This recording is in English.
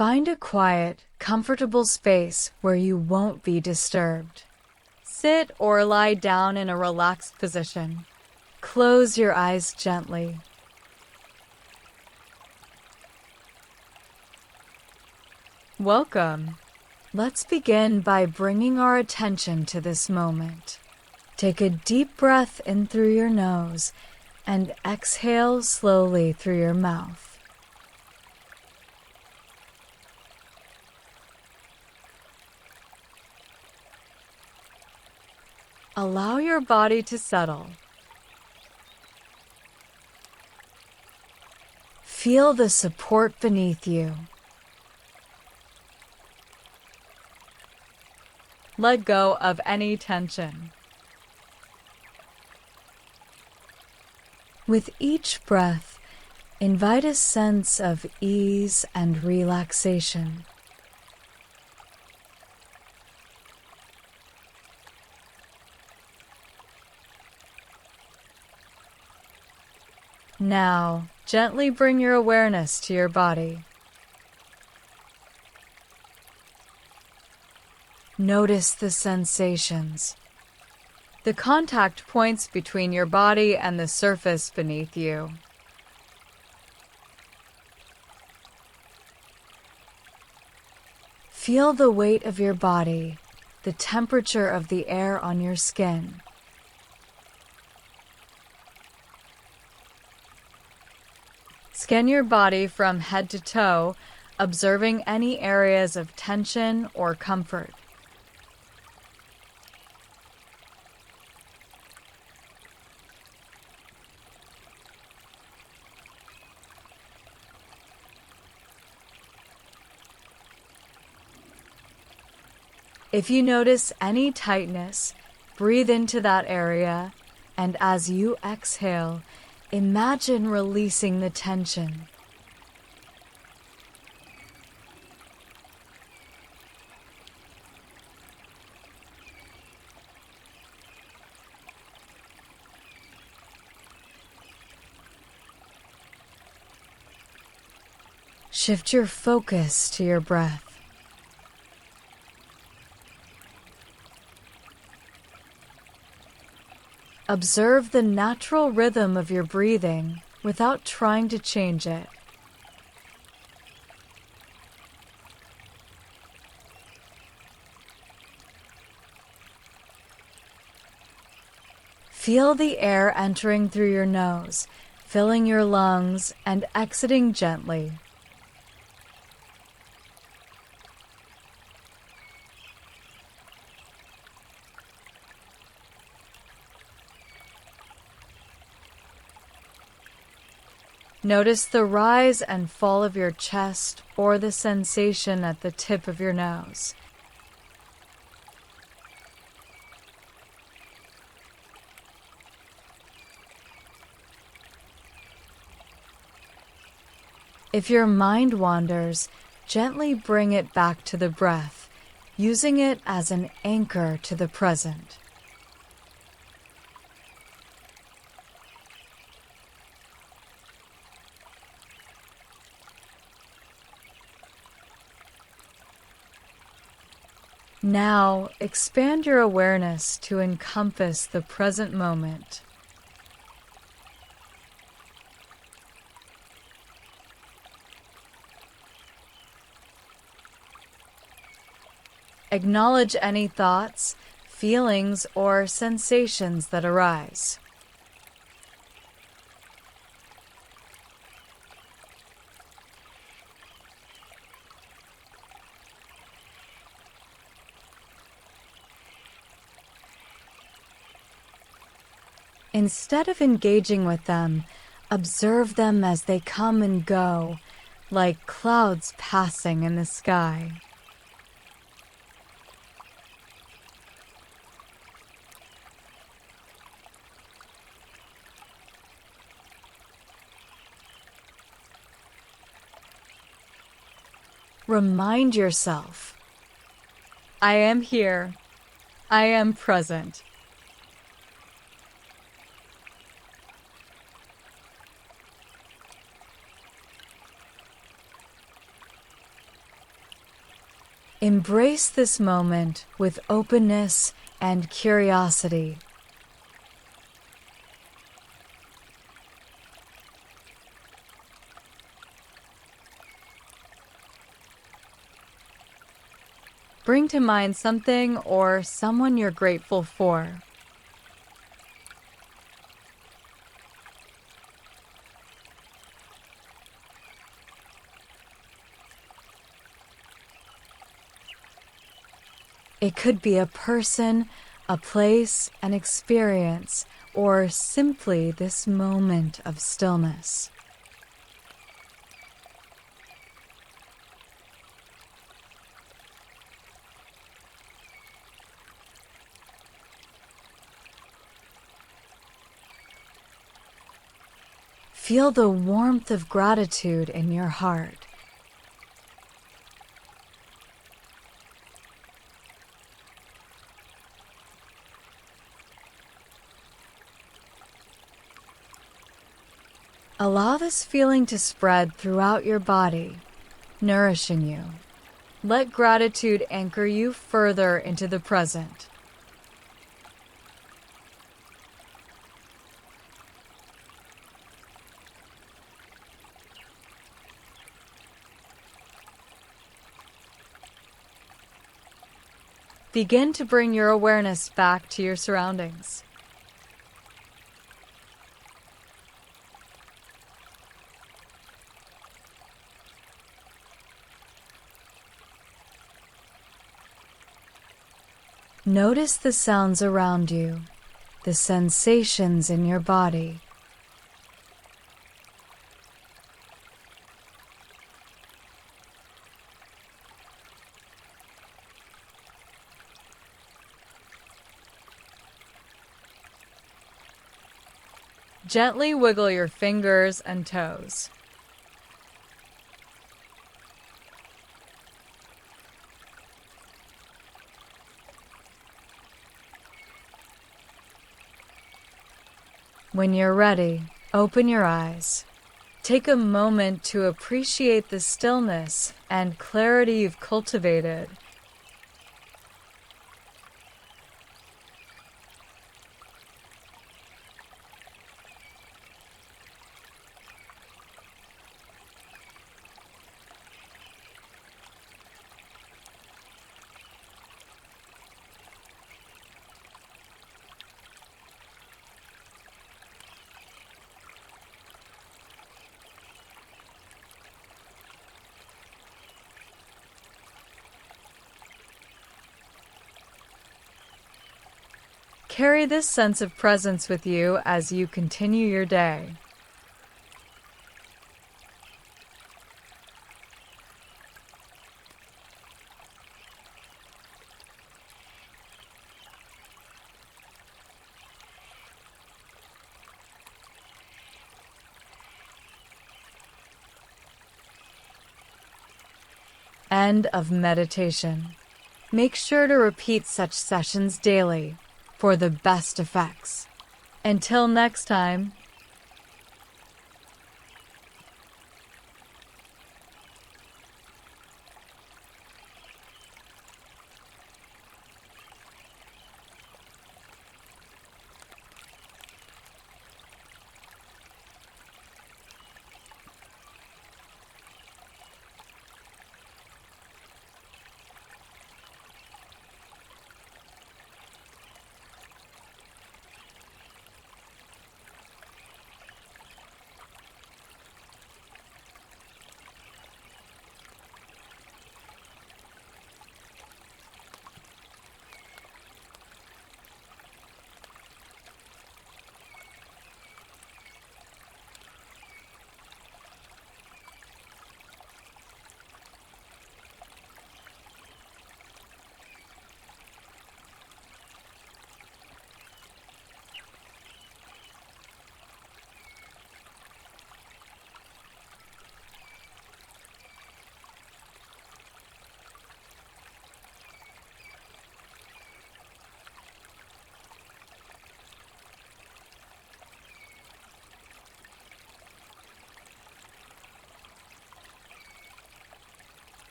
Find a quiet, comfortable space where you won't be disturbed. Sit or lie down in a relaxed position. Close your eyes gently. Welcome. Let's begin by bringing our attention to this moment. Take a deep breath in through your nose and exhale slowly through your mouth. Allow your body to settle. Feel the support beneath you. Let go of any tension. With each breath, invite a sense of ease and relaxation. Now, gently bring your awareness to your body. Notice the sensations. The contact points between your body and the surface beneath you. Feel the weight of your body, the temperature of the air on your skin. Scan your body from head to toe, observing any areas of tension or comfort. If you notice any tightness, breathe into that area, and as you exhale, imagine releasing the tension. Shift your focus to your breath. Observe the natural rhythm of your breathing without trying to change it. Feel the air entering through your nose, filling your lungs and exiting gently. Notice the rise and fall of your chest or the sensation at the tip of your nose. If your mind wanders, gently bring it back to the breath, using it as an anchor to the present. Now, expand your awareness to encompass the present moment. Acknowledge any thoughts, feelings, or sensations that arise. Instead of engaging with them, observe them as they come and go, like clouds passing in the sky. Remind yourself, I am here. I am present. Embrace this moment with openness and curiosity. Bring to mind something or someone you're grateful for. It could be a person, a place, an experience, or simply this moment of stillness. Feel the warmth of gratitude in your heart. Allow this feeling to spread throughout your body, nourishing you. Let gratitude anchor you further into the present. Begin to bring your awareness back to your surroundings. Notice the sounds around you, the sensations in your body. Gently wiggle your fingers and toes. When you're ready, open your eyes. Take a moment to appreciate the stillness and clarity you've cultivated. Carry this sense of presence with you as you continue your day. End of meditation. Make sure to repeat such sessions daily for the best effects. Until next time,